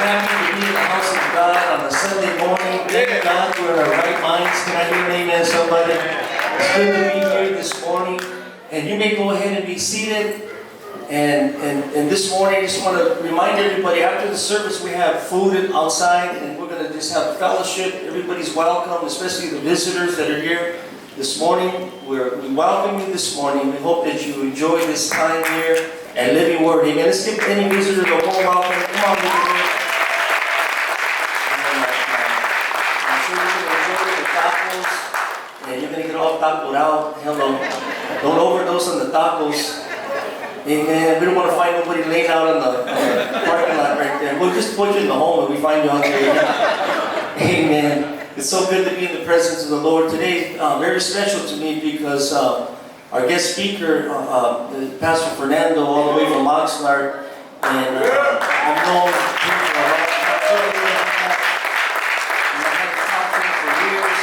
happy to be in the house of God on a Sunday morning. Thank God we're in our right minds. Can I hear an amen, somebody? It's good to be here this morning. And you may go ahead and be seated. And this morning, I just want to remind everybody, after the service, we have food outside, and we're going to just have fellowship. Everybody's welcome, especially the visitors that are here this morning. We welcome you this morning. We hope that you enjoy this time here at Living Word. Amen. Let's give any visitor a warm welcome. Come on, visitors. I'm sure you're going to enjoy the tacos, and you're going to get all tacoed out. Hello. Don't overdose on the tacos. Amen. We don't want to find nobody laying out on the parking lot right there. We'll just put you in the home and we find you hungry. Amen. It's so good to be in the presence of the Lord. Today, very special to me because our guest speaker, Pastor Fernando, all the way from Oxnard, and I've known him for a long time. I've had talked to him for years.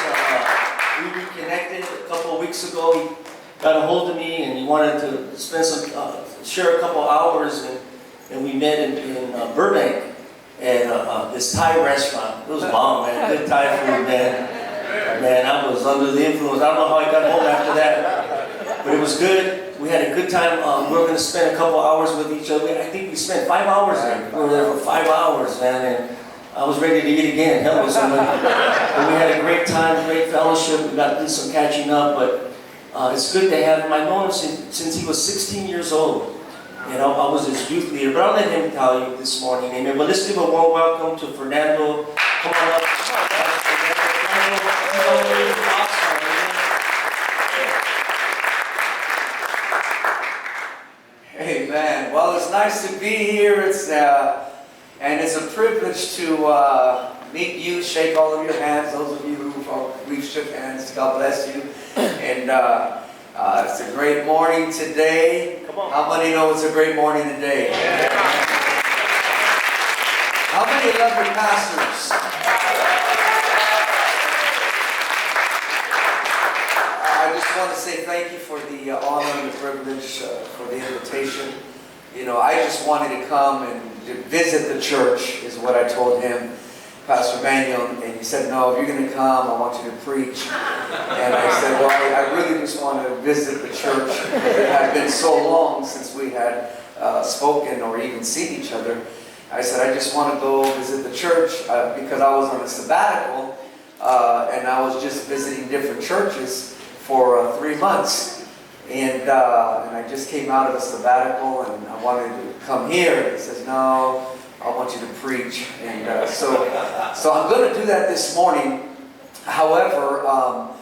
We reconnected a couple of weeks ago. He got a hold of me and he wanted to spend share a couple hours, and we met in Burbank at this Thai restaurant. It was bomb, man. Good Thai food, man. Man, I was under the influence. I don't know how I got home after that, but it was good. We had a good time. We were going to spend a couple hours with each other. I think we spent 5 hours there. We were there for 5 hours, man, and I was ready to eat again. Hell with somebody. But we had a great time, great fellowship. We got to do some catching up, but it's good to have him. I've known him since he was 16 years old. You know, I was his youth leader, but I'll let him tell you this morning. Amen. But let's give a warm welcome to Fernando. Come on up. Amen. Well, it's nice to be here. And it's a privilege to meet you, shake all of your hands. Those of you we've shook hands, God bless you. And it's a great morning today. How many know it's a great morning today? Yeah. How many love your pastors? I just want to say thank you for the honor and the privilege, for the invitation. You know, I just wanted to come and visit the church, is what I told him, Pastor Manuel, and he said, no, if you're going to come, I want you to preach. And I said, well, I really just want to visit the church. It had been so long since we had spoken or even seen each other. I said, I just want to go visit the church because I was on a sabbatical and I was just visiting different churches for 3 months. And I just came out of a sabbatical and I wanted to come here. He says, no, I want you to preach. And so I'm going to do that this morning. However,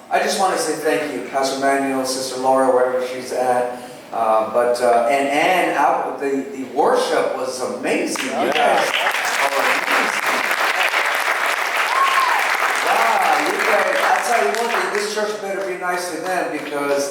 I just want to say thank you, Pastor Manuel, Sister Laura, wherever she's at. And the worship was amazing. You guys are amazing. Wow, you guys, I'll tell you one thing, this church better be nice to them because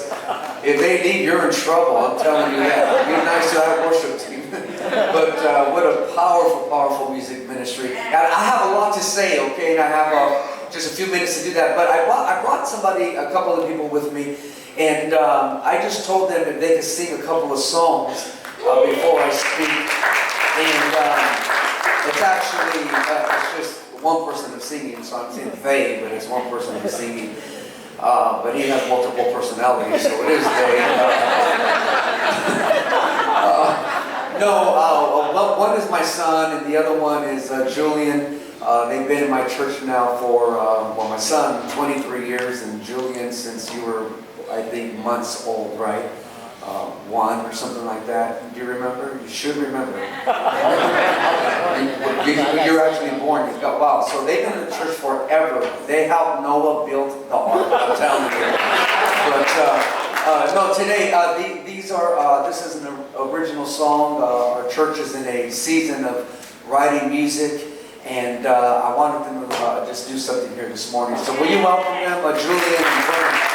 if they leave, you're in trouble. I'm telling you that. Be nice to our worship team. But what a powerful, powerful music ministry. And I have a lot to say, okay, and I have just a few minutes to do that. But I brought a couple of people with me, and I just told them if they could sing a couple of songs before I speak. And it's actually, it's just one person that's singing, so I'm saying they, but it's one person that's singing. But he has multiple personalities, so it is one is my son, and the other one is Julian. They've been in my church now for, my son, 23 years, and Julian since you were, I think, months old, right? 1 or something like that. Do you remember? You should remember. You're actually born. Wow. So they've been in the church forever. They helped Noah build the ark. I'm telling you. But no, today this is an original song. Our church is in a season of writing music, and I wanted them to just do something here this morning. So will you welcome them, Julian and Fernie?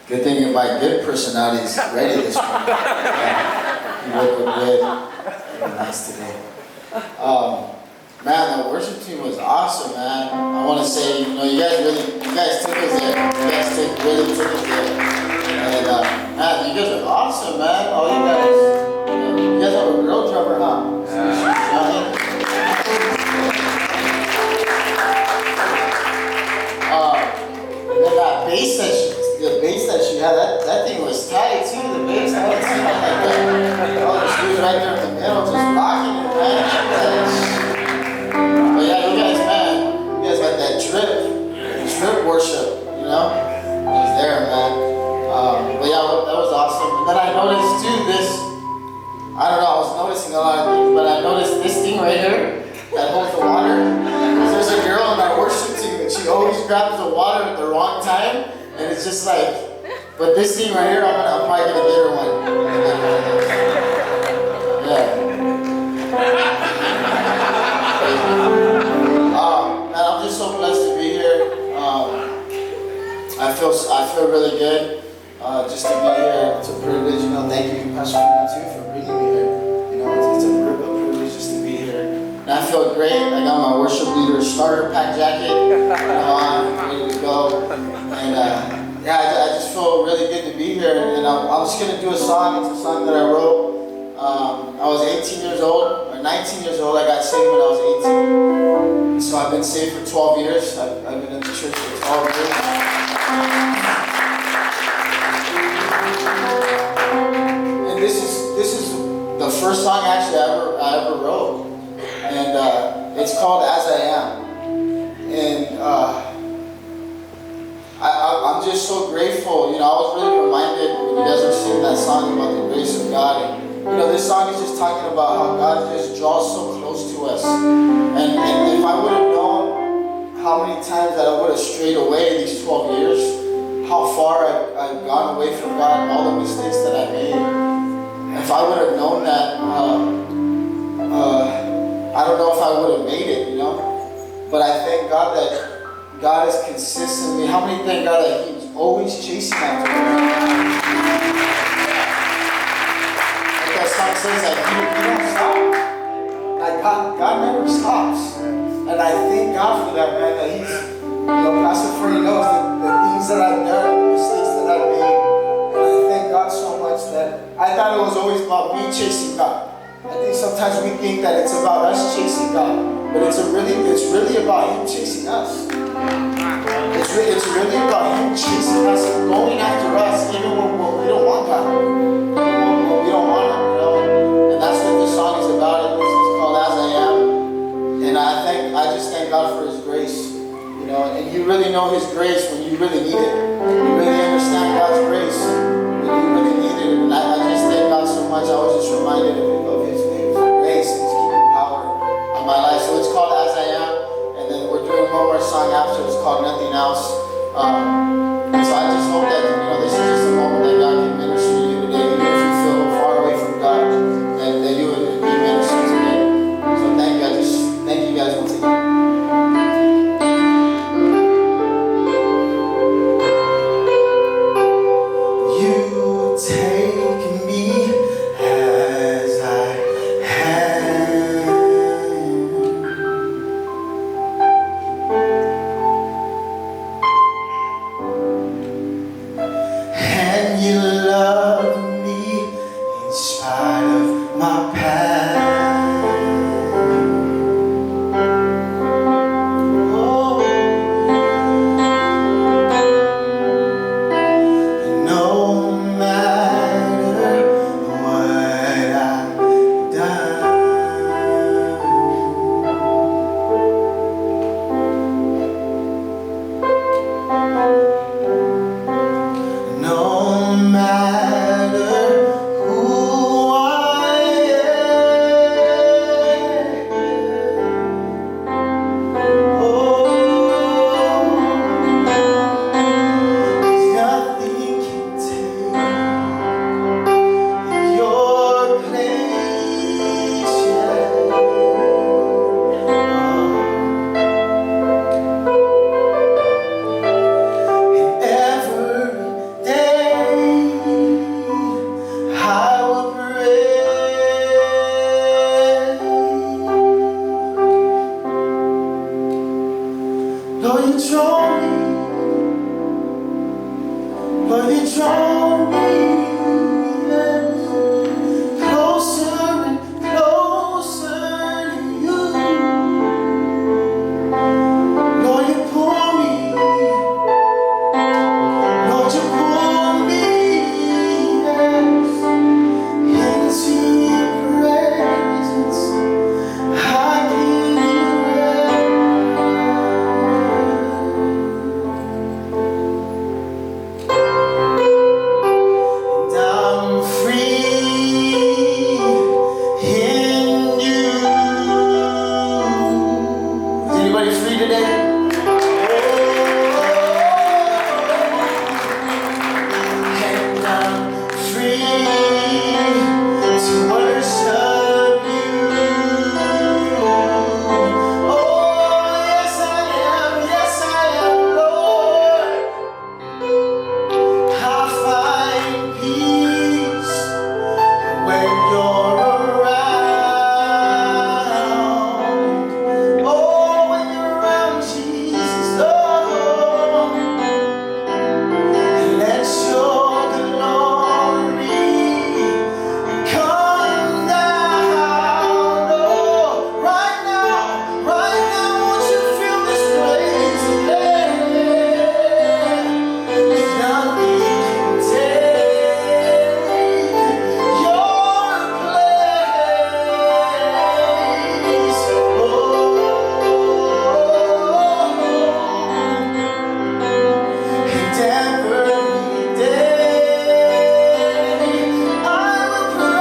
Good thing my good personality is ready this morning. You woke up good. Very nice today. Man, the worship team was awesome, man. I want to say, you guys took us there. You guys took really took it there. And man, you guys are awesome, man. All you guys have a girl drummer, huh? And then that bass the bass that she had, that thing was tight too. The bass, I haven't seen it like that. Oh, she was right there in the middle, just rocking it, man. But yeah, you guys, man, you guys got that drip worship, you know? It was there, man. But yeah, that was awesome. And then I noticed too this, I don't know, I was noticing a lot of things, but I noticed this thing right here that holds the water. There's a girl in our worship team and she always grabs the water at the wrong time, and it's just like, but this thing right here, I'm probably gonna get her one. Yeah. Man, I'm just so blessed to be here. I feel really good just to be here. It's a privilege, you know. Thank you, Pastor Fernie, too, for bringing me here. You know, it's a privilege just to be here. And I feel great. I got my worship leader starter pack jacket, you know, on, ready to go. And yeah, I just feel really good to be here. And I'm just gonna do a song. It's a song that I wrote. I was 18 years old, or 19 years old. I got saved when I was 18. So I've been saved for 12 years. I've been in the church for 12 years. And this is the first song actually I ever wrote. And it's called As I Am. And I'm just so grateful. You know, I was really reminded when you guys were singing that song about the grace of God. And, you know, this song is just talking about how God just draws so close to us. And if I would have known how many times that I would have strayed away these 12 years, how far I've gone away from God and all the mistakes that I made. If I would have known that, I don't know if I would have made it, you know? But I thank God that God is consistently, how many thank God that He's always chasing after me? Like that song says, like, you don't stop. Like God never stops. And I thank God for that, man, that He's, you know, Pastor Fernie knows the things that I've done, the mistakes that I've made. And I thank God so much that I thought it was always about me chasing God. I think sometimes we think that it's about us chasing God, but it's really about Him chasing us. It's really about Him chasing us, going after us, even when we don't want God, even when we don't want Him, you know. And that's what this song is about. It's called As I Am, and I just thank God for His grace, you know. And you really know His grace when you really need it. You really understand God's grace when you really need it. And I just thank God so much. I was just reminded of His grace and His keeping power on my life. So it's called As I Am, and then we're doing one more song after. It's called Nothing Else. And so I just hope that, you know, this is just a moment that God can minister to you today. Even if you feel far away from God, that you would be ministered today. So thank you. I just thank you guys once again. You take me as I am. but you draw me closer and closer to you. Lord, you pull me. Lord, you pull me, yes, into your presence. I give you and I'm free in you. Is anybody free today? And I'm free to worship you. Oh, yes I am, Lord. I find peace when you're around. Oh, when you're around, Jesus, oh. Let your glory come down. Oh, right now, won't you fill this place today? Nothing can take your place. And every day I will praise.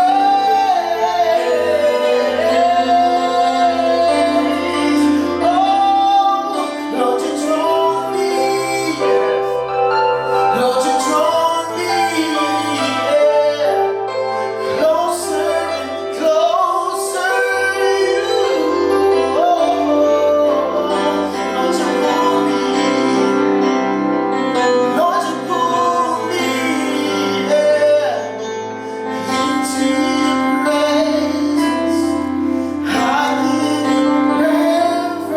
Oh, Lord, you draw me. Lord, you draw me, yeah, closer and closer to you. Oh, Lord, you pull me. Lord, you pull me, yeah, into your presence. I give you reverence.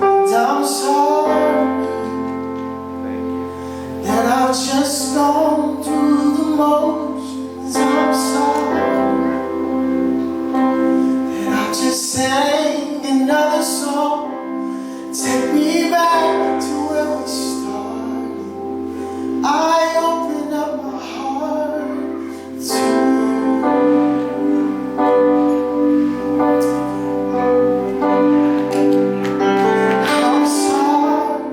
And I'm sorry that I've just gone through the motions. I'm sorry that I just sang another song. Take me back to where we started. I open up my heart to I'm sorry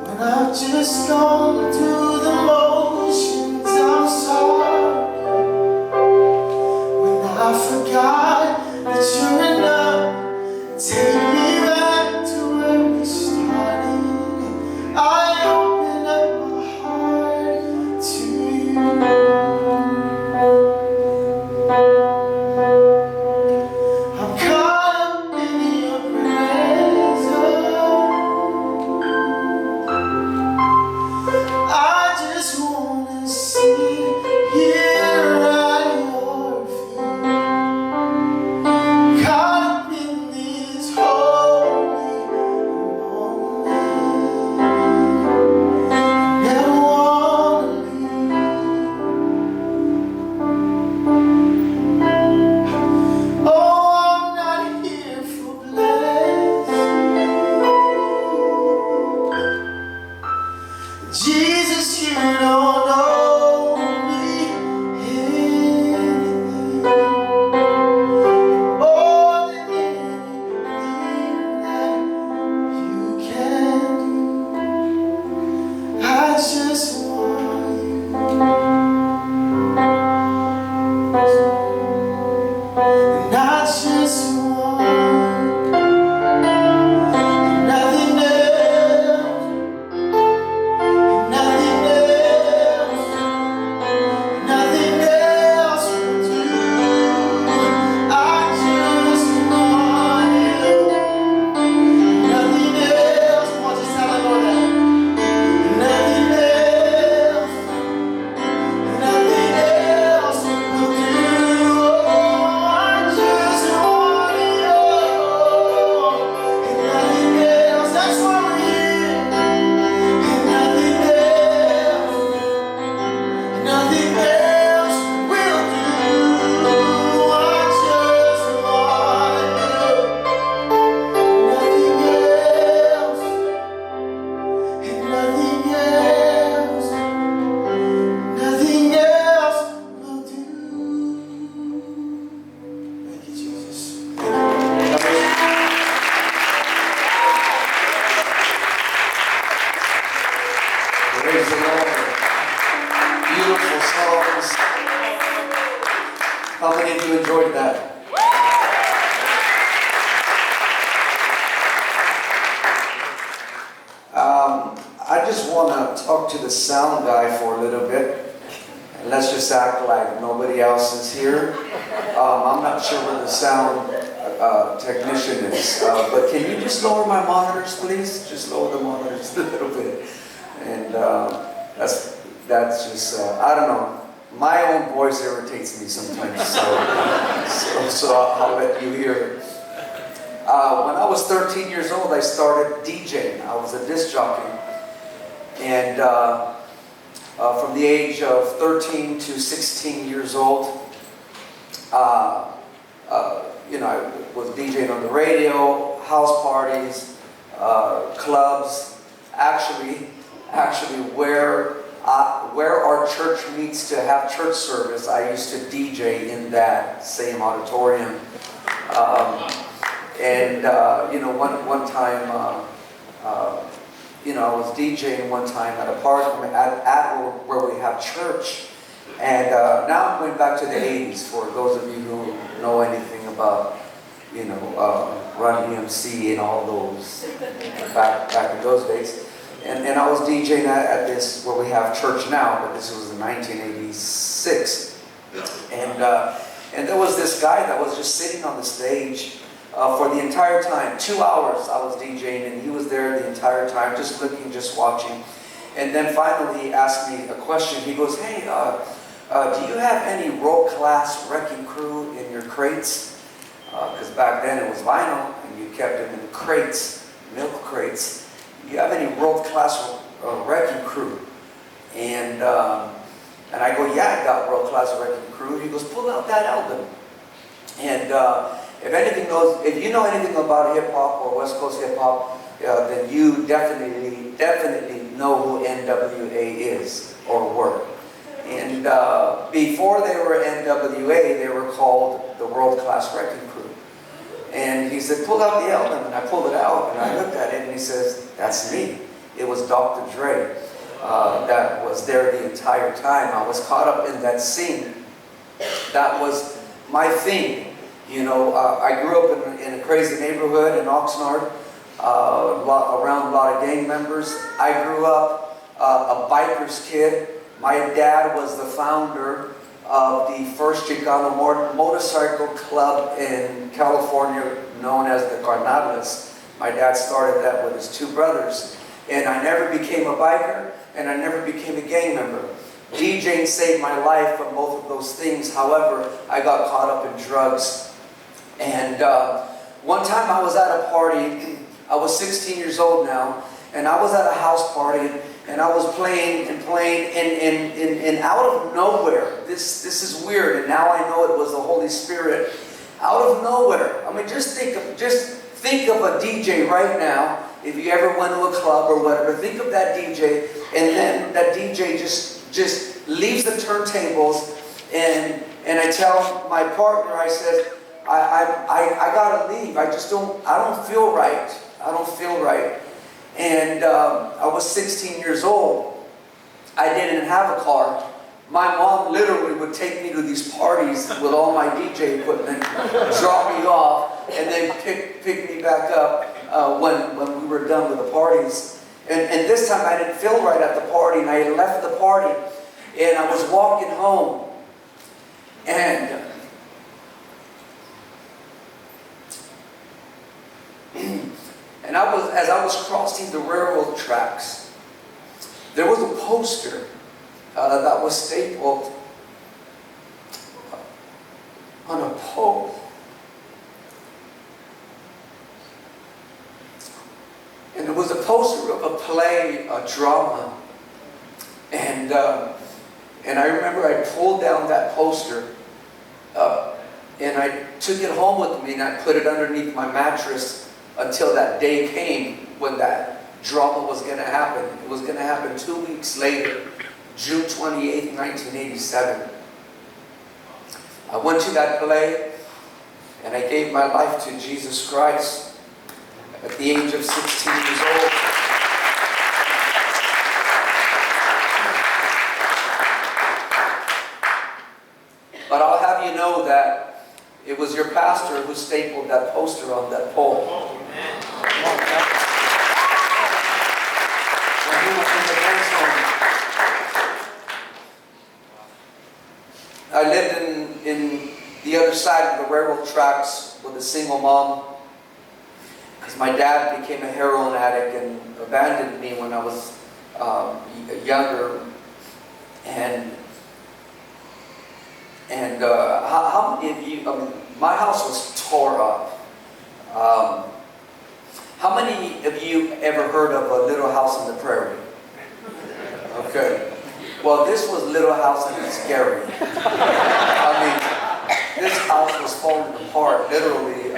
when I've just gone through the motions. I'm sorry when I forgot that you're enough. Take me back. to the sound guy for a little bit. And let's just act like nobody else is here. I'm not sure where the sound technician is. But can you just lower my monitors, please? Just lower the monitors a little bit. And that's just, I don't know. My own voice irritates me sometimes, so I'll let you hear it. When I was 13 years old, I started DJing. I was a disc jockey. And from the age of 13 to 16 years old, I was DJing on the radio, house parties, clubs. Actually, where our church meets to have church service, I used to DJ in that same auditorium. One time, I was DJing one time at a park at where we have church. And now I'm going back to the 80s for those of you who know anything about, Run DMC and all those back in those days. And I was DJing at this, where we have church now, but this was in 1986. And there was this guy that was just sitting on the stage for the entire time. 2 hours I was DJing, and he was there the entire time, just looking, just watching. And then finally he asked me a question. He goes, "Hey, do you have any world-class wrecking crew in your crates?" Because back then it was vinyl, and you kept them in crates, milk crates. "Do you have any world-class wrecking crew?" And I go, "Yeah, I got world-class wrecking crew." He goes, "Pull out that album." And if you know anything about hip hop or West Coast hip hop, then you definitely know who NWA is or were. And before they were NWA, they were called the World Class Wrecking Crew. And he said, "Pull out the album." And I pulled it out, and I looked at it, and he says, "That's me." It was Dr. Dre that was there the entire time. I was caught up in that scene. That was my thing. I grew up in a crazy neighborhood in Oxnard, around a lot of gang members. I grew up a biker's kid. My dad was the founder of the first Chicano motorcycle club in California, known as the Carnales. My dad started that with his two brothers. And I never became a biker, and I never became a gang member. DJing saved my life from both of those things. However, I got caught up in drugs. And one time I was at a party. I was 16 years old now, and I was at a house party, and I was playing, and out of nowhere, this is weird, and now I know it was the Holy Spirit. Out of nowhere, I mean, just think of a DJ right now. If you ever went to a club or whatever, think of that DJ, and then that DJ just leaves the turntables, and I tell my partner, I said, I gotta leave. I don't feel right. I don't feel right. And I was 16 years old. I didn't have a car. My mom literally would take me to these parties with all my DJ equipment, drop me off, and then pick me back up when we were done with the parties. And this time I didn't feel right at the party, and I had left the party, and I was walking home, and as I was crossing the railroad tracks, there was a poster that was stapled on a pole. And it was a poster of a play, a drama. And I remember I pulled down that poster and I took it home with me, and I put it underneath my mattress until that day came when that drama was going to happen. It was going to happen 2 weeks later, June 28th, 1987. I went to that play, and I gave my life to Jesus Christ at the age of 16 years old. But I'll have you know that it was your pastor who stapled that poster on that pole. When he was in the men's home. the tracks with a single mom. Because my dad became a heroin addict and abandoned me when I was younger. And how many of you, my house was tore up. How many of you ever heard of a Little House on the Prairie? Okay. Well, this was Little House and it's scary. I mean, this house was falling apart, literally.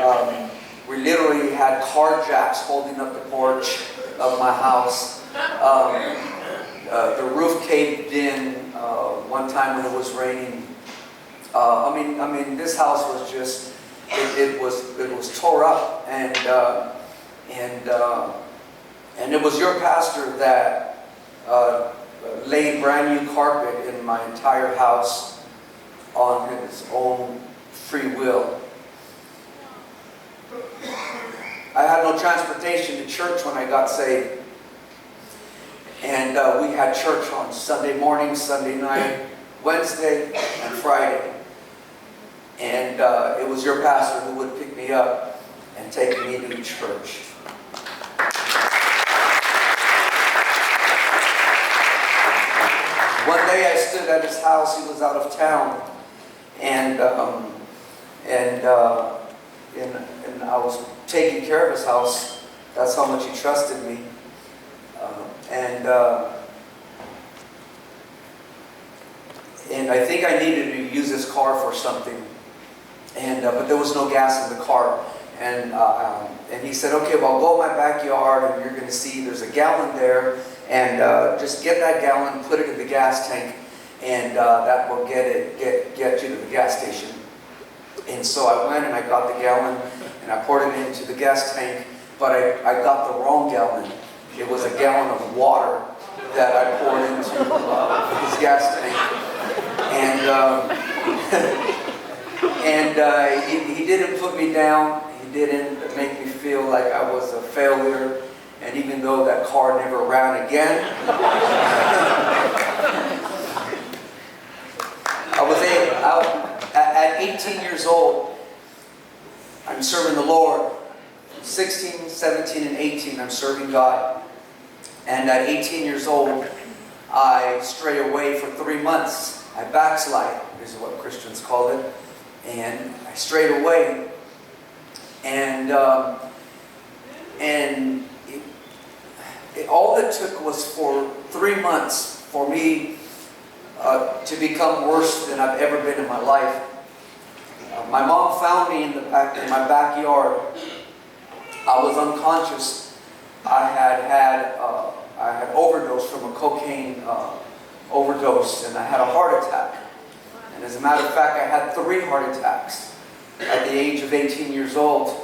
We literally had car jacks holding up the porch of my house. The roof caved in one time when it was raining. I mean, this house was just, it was tore up, and it was your pastor that laid brand new carpet in my entire house on his own free will. I had no transportation to church when I got saved. And we had church on Sunday morning, Sunday night, Wednesday, and Friday. And it was your pastor who would pick me up and take me to church. One day I stood at his house. He was out of town. And I was taking care of his house. That's how much he trusted me. And I think I needed to use his car for something. But there was no gas in the car. And he said, okay, well, I'll go in my backyard and you're going to see there's a gallon there. And just get that gallon, put it in the gas tank, and that will get you to the gas station. And so I went and I got the gallon and I poured it into the gas tank, but I got the wrong gallon. It was a gallon of water that I poured into his gas tank. And he didn't put me down. He didn't make me feel like I was a failure. And even though that car never ran again, at 18 years old, I'm serving the Lord. 16, 17, and 18, I'm serving God. And at 18 years old, I stray away for 3 months. I backslide, is what Christians call it. And I strayed away. And all it took was for 3 months for me to become worse than I've ever been in my life. My mom found me in my backyard. I was unconscious. I had overdosed from a cocaine overdose, and I had a heart attack. And as a matter of fact, I had 3 heart attacks at the age of 18 years old.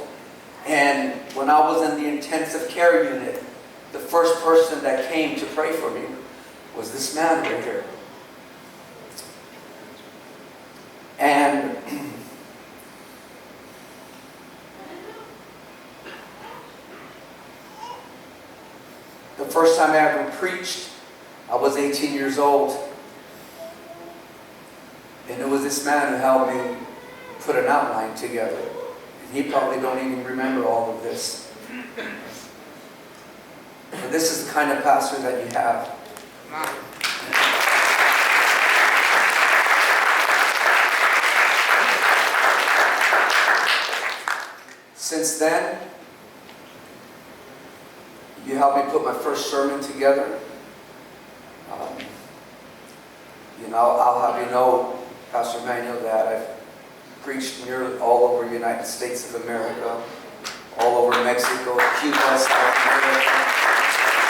And when I was in the intensive care unit, the first person that came to pray for me was this man right here. And the first time I ever preached, I was 18 years old. And it was this man who helped me put an outline together. And he probably don't even remember all of this. But this is the kind of pastor that you have. Since then, you helped me put my first sermon together. I'll have you know, Pastor Manuel, that I've preached nearly all over the United States of America, all over Mexico, Cuba, South America,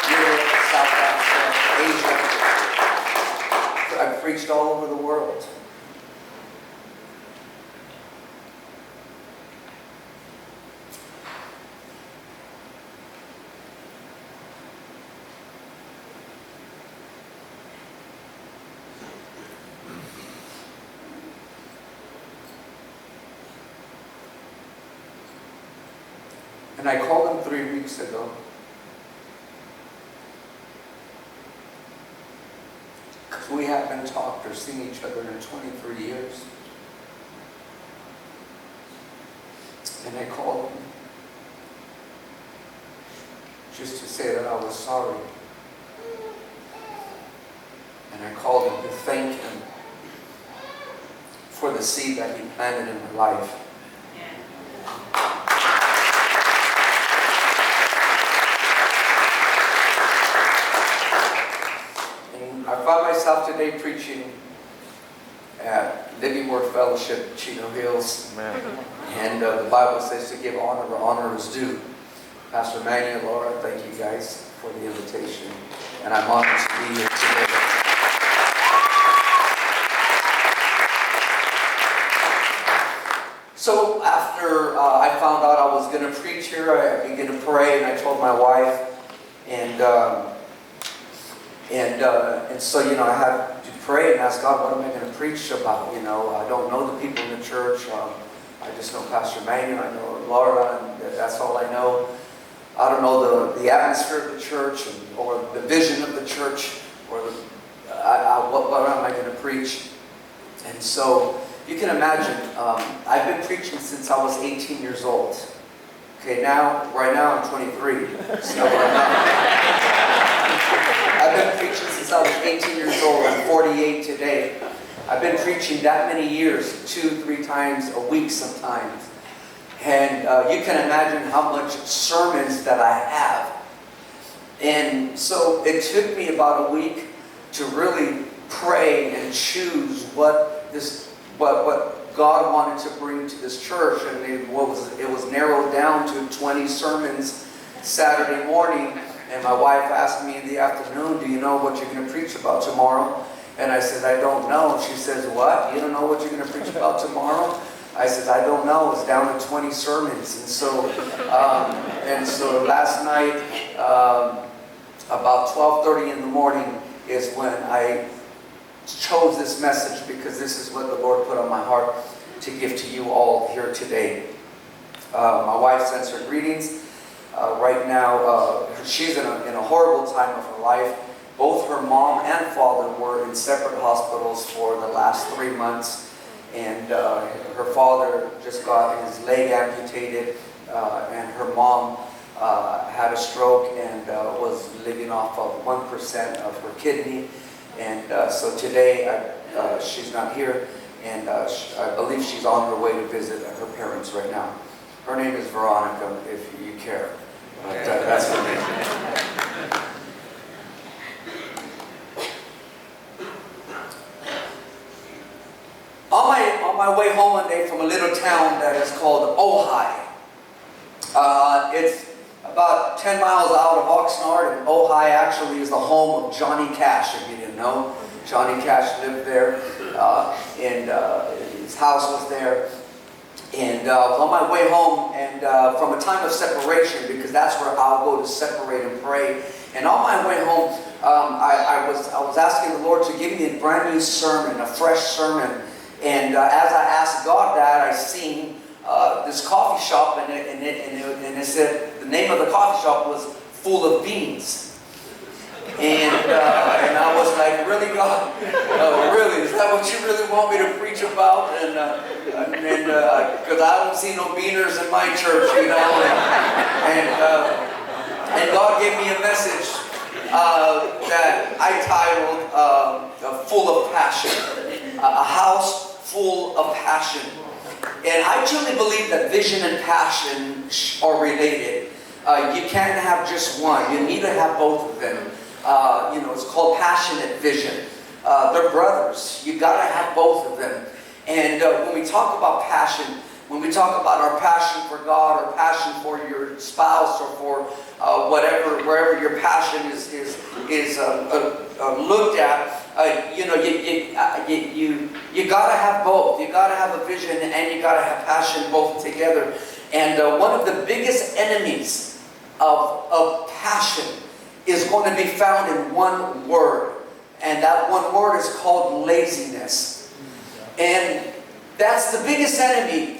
Europe, South Africa, Asia. I've preached all over the world. And I called him 3 weeks ago. Because we haven't talked or seen each other in 23 years. And I called him just to say that I was sorry. And I called him to thank him for the seed that he planted in my life. And I found myself today preaching at Living Word Fellowship, Chino Hills. Amen. And the Bible says to give honor where honor is due. Pastor Manuel, Laura, thank you guys for the invitation. And I'm honored to be here today. So after I found out I was going to preach here, I began to pray, and I told my wife, and so I had to pray and ask God, what am I going to preach about? I don't know the people in the church. I just know Pastor Manuel, I know Laura, and that's all I know. I don't know the atmosphere of the church or the vision of the church, or what am I going to preach? And so you can imagine, I've been preaching since I was 18 years old. Okay, right now I'm 23. So I've been preaching since I was 18 years old. I'm 48 today. I've been preaching that many years, 2-3 times a week sometimes. And you can imagine how much sermons that I have. And so it took me about a week to really pray and choose what God wanted to bring to this church. And it was narrowed down to 20 sermons Saturday morning. And my wife asked me in the afternoon, do you know what you're going to preach about tomorrow? And I said, I don't know. She says, what? You don't know what you're going to preach about tomorrow? I said, I don't know. It's down to 20 sermons. And so last night, about 12:30 in the morning is when I chose this message, because this is what the Lord put on my heart to give to you all here today. My wife sends her greetings. Right now, she's in a horrible time of her life. Both her mom and father were in separate hospitals for the last 3 months. And her father just got his leg amputated, and her mom had a stroke and was living off of 1% of her kidney. And so today, she's not here, and I believe she's on her way to visit her parents right now. Her name is Veronica, if you care. But that's her name. On my way home one day from a little town that is called Ojai. It's about 10 miles out of Oxnard, and Ojai actually is the home of Johnny Cash, if you didn't know. Johnny Cash lived there, and his house was there. And on my way home, and from a time of separation, because that's where I'll go to separate and pray. And on my way home, I was asking the Lord to give me a brand new sermon, a fresh sermon. And as I asked God that, I seen this coffee shop, and it said the name of the coffee shop was Full of Beans. And I was like, really, God? Really? Is that what you really want me to preach about? And because I don't see no beaners in my church, And God gave me a message that I titled Full of Passion. A house full of passion. And I truly believe that vision and passion are related. You can't have just one. You need to have both of them. It's called passionate vision. They're brothers. You got to have both of them. And when we talk about passion, when we talk about our passion for God, or passion for your spouse, or for wherever your passion is looked at, you got to have both. You got to have a vision, and you got to have passion both together. And one of the biggest enemies of passion is going to be found in one word, and that one word is called laziness. And that's the biggest enemy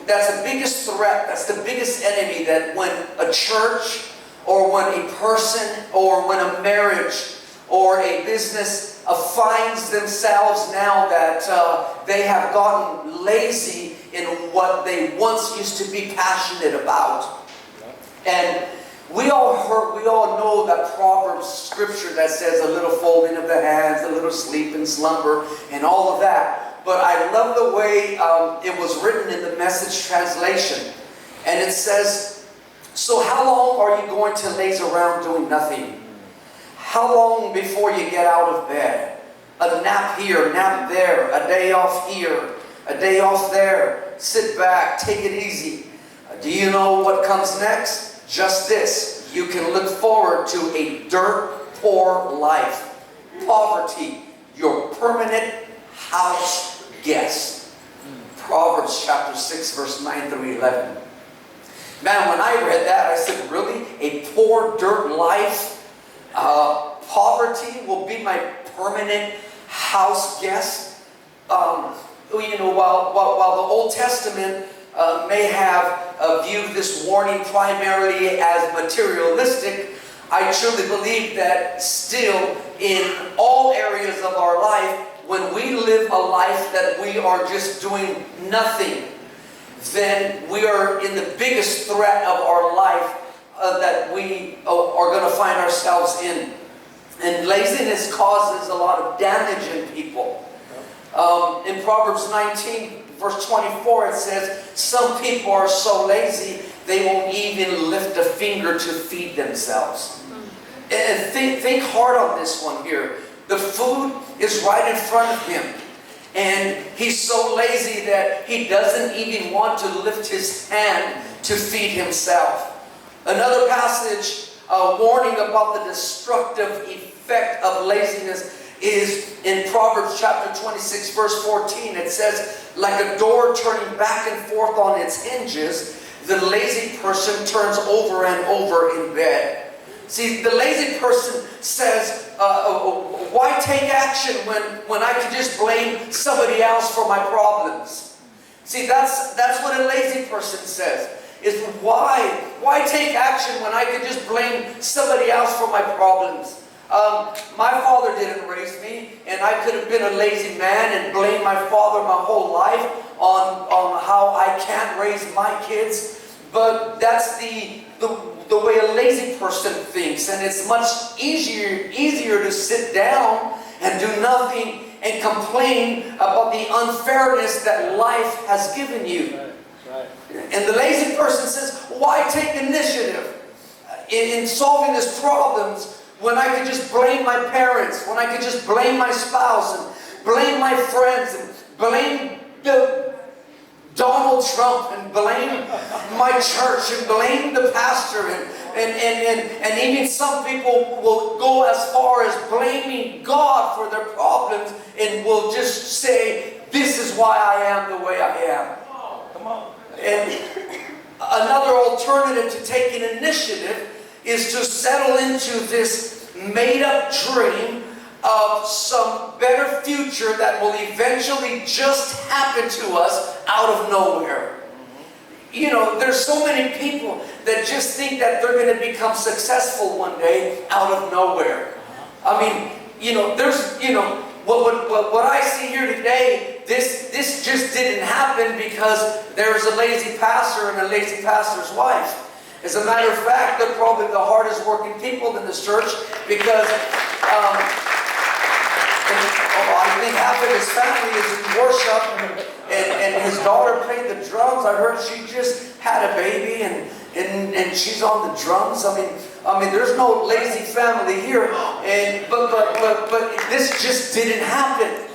that's the biggest threat, that's the biggest enemy, that when a church, or when a person, or when a marriage, or a business finds themselves now that they have gotten lazy in what they once used to be passionate about. And we all know that Proverbs scripture that says a little folding of the hands, a little sleep and slumber, and all of that. But I love the way it was written in the Message translation. And it says, so how long are you going to laze around doing nothing? How long before you get out of bed? A nap here, nap there, a day off here, a day off there. Sit back, take it easy. Do you know what comes next? Just this. You can look forward to a dirt poor life. Poverty, your permanent house guest. Proverbs chapter 6, verse 9 through 11. Man, when I read that, I said, really? A poor dirt life? Poverty will be my permanent house guest? You know, while the Old Testament may have viewed this warning primarily as materialistic, I truly believe that still in all areas of our life, when we live a life that we are just doing nothing, then we are in the biggest threat of our life that we are going to find ourselves in. And laziness causes a lot of damage in people. In Proverbs 19, verse 24, it says, some people are so lazy, they won't even lift a finger to feed themselves. And think hard on this one here. The food is right in front of him. And he's so lazy that he doesn't even want to lift his hand to feed himself. Another passage warning about the destructive effect of laziness is in Proverbs chapter 26, verse 14. It says, like a door turning back and forth on its hinges, the lazy person turns over and over in bed. See, the lazy person says, why take action when I can just blame somebody else for my problems? See, that's what a lazy person says. Is why take action when I could just blame somebody else for my problems? My father didn't raise me, and I could have been a lazy man and blamed my father my whole life on how I can't raise my kids. But that's the way a lazy person thinks, and it's much easier to sit down and do nothing and complain about the unfairness that life has given you. And the lazy person says, why take initiative in solving these problems when I could just blame my parents, when I could just blame my spouse, and blame my friends, and blame Donald Trump, and blame my church, and blame the pastor, and even some people will go as far as blaming God for their problems and will just say, this is why I am the way I am. Come on. And another alternative to taking initiative is to settle into this made-up dream of some better future that will eventually just happen to us out of nowhere. You know, there's so many people that just think that they're going to become successful one day out of nowhere. I mean, you know, there's, you know, what I see here today, this just didn't happen because there's a lazy pastor and a lazy pastor's wife. As a matter of fact, they're probably the hardest working people in this church because I think half of his family is in worship, and his daughter played the drums. I heard she just had a baby and she's on the drums. I mean, there's no lazy family here, but this just didn't happen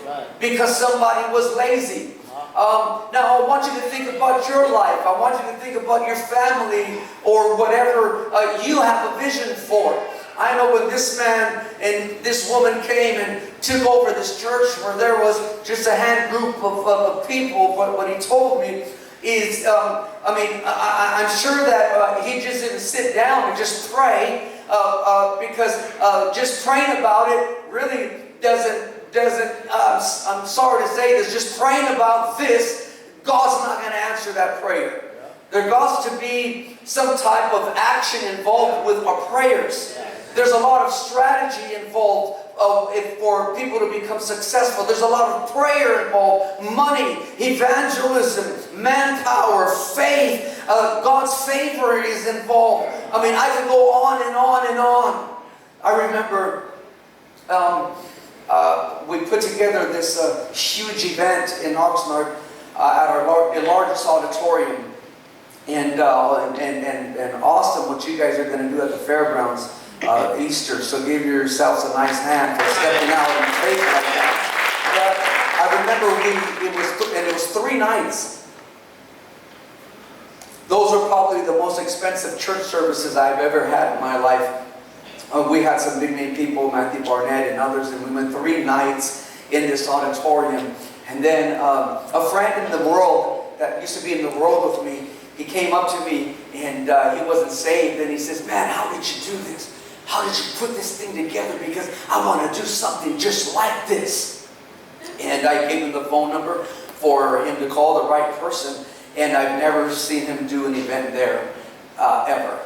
because somebody was lazy. Now I want you to think about your life. I want you to think about your family or whatever you have a vision for. I know when this man and this woman came and took over this church where there was just a hand group of people, but what he told me is, I'm sure that he just didn't sit down and just pray because just praying about it really doesn't, I'm sorry to say this, just praying about this, God's not going to answer that prayer. There got to be some type of action involved with our prayers. There's a lot of strategy involved for people to become successful. There's a lot of prayer involved, money, evangelism, manpower, faith. God's favor is involved. I mean, I could go on and on and on. I remember we put together this huge event in Oxnard at our largest auditorium. And awesome what you guys are going to do at the fairgrounds Easter. So give yourselves a nice hand for stepping out in faith like that. But I remember it was 3 nights. Those are probably the most expensive church services I've ever had in my life. We had some big name people, Matthew Barnett and others, and we went 3 nights in this auditorium. And then a friend in the world that used to be in the world with me, he came up to me and he wasn't saved, and he says, "Man, how did you do this? How did you put this thing together? Because I want to do something just like this." And I gave him the phone number for him to call the right person, and I've never seen him do an event there ever.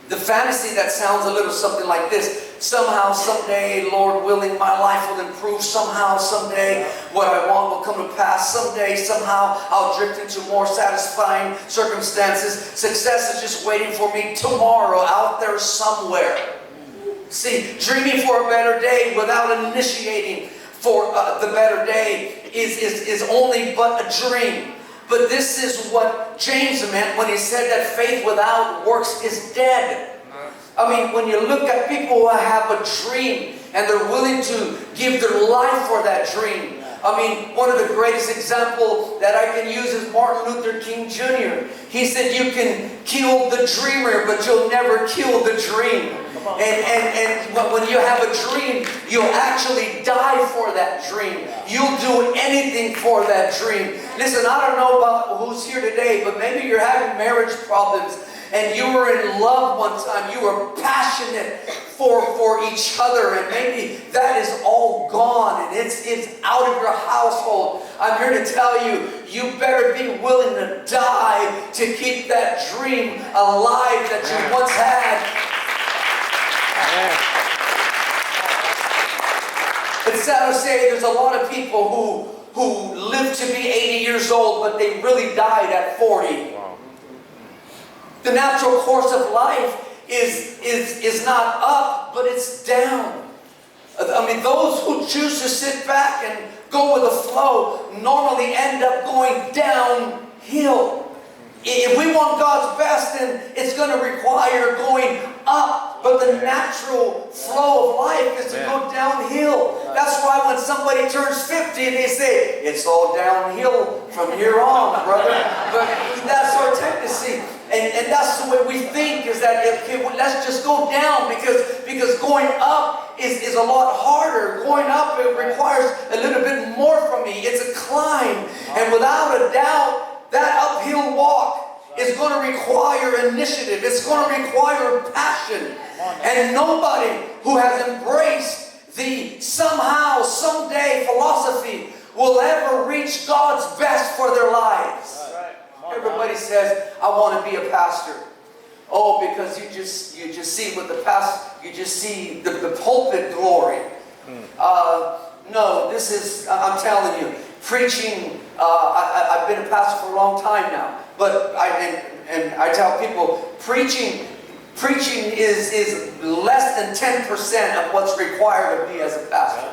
The fantasy that sounds a little something like this: somehow, someday, Lord willing, my life will improve. Somehow, someday, what I want will come to pass. Someday, somehow, I'll drift into more satisfying circumstances. Success is just waiting for me tomorrow out there somewhere. See, dreaming for a better day without initiating for the better day is only but a dream. But this is what James meant when he said that faith without works is dead. I mean, when you look at people who have a dream and they're willing to give their life for that dream. I mean, one of the greatest examples that I can use is Martin Luther King Jr. He said, "You can kill the dreamer, but you'll never kill the dream." And when you have a dream, you'll actually die for that dream. You'll do anything for that dream. Listen, I don't know about who's here today, but maybe you're having marriage problems and you were in love one time. You were passionate for each other, and maybe that is all gone and it's out of your household. I'm here to tell you, you better be willing to die to keep that dream alive that you once had. It's sad to say there's a lot of people who live to be 80 years old, but they really died at 40. Wow. The natural course of life is not up, but it's down. I mean, those who choose to sit back and go with the flow normally end up going downhill. If we want God's best, then it's going to require going up. But the natural flow of life is to go downhill. That's why when somebody turns 50, they say, "It's all downhill from here on, brother." But that's our tendency. And that's the way we think, is that let's just go down because going up is a lot harder. Going up, it requires a little bit more from me. It's a climb. And without a doubt, that uphill walk is going to require initiative. It's going to require passion. And nobody who has embraced the somehow, someday philosophy will ever reach God's best for their lives. Everybody says, "I want to be a pastor." Oh, because you just see with the past, you just see the pulpit glory. No, this is, I'm telling you, preaching. I've been a pastor for a long time now, but I tell people, preaching is less than 10% of what's required of me as a pastor.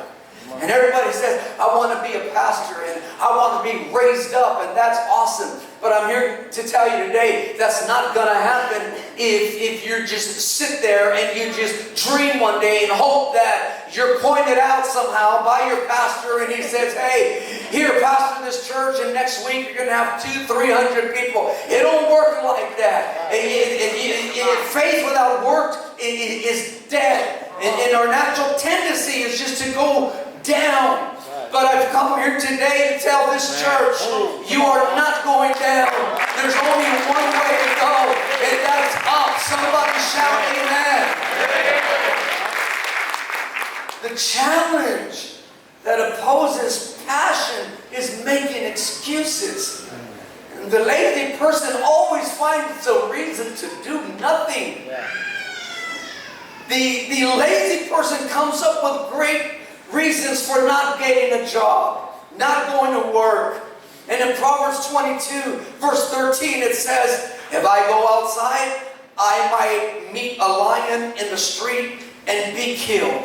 And everybody says, "I want to be a pastor and I want to be raised up," and that's awesome. But I'm here to tell you today, that's not going to happen if you just sit there and you just dream one day and hope that you're pointed out somehow by your pastor and he says, "Hey, here, pastor this church, and next week you're going to have 200-300 people." It don't work like that. Faith without work is dead. And our natural tendency is just to go down. But I've come here today to tell this church, you are not going down. There's only one way to go, and that's up. Somebody shout amen. The challenge that opposes passion is making excuses. And the lazy person always finds a reason to do nothing. The lazy person comes up with great reasons for not getting a job, not going to work. And in Proverbs 22, verse 13, it says, if I go outside, I might meet a lion in the street and be killed.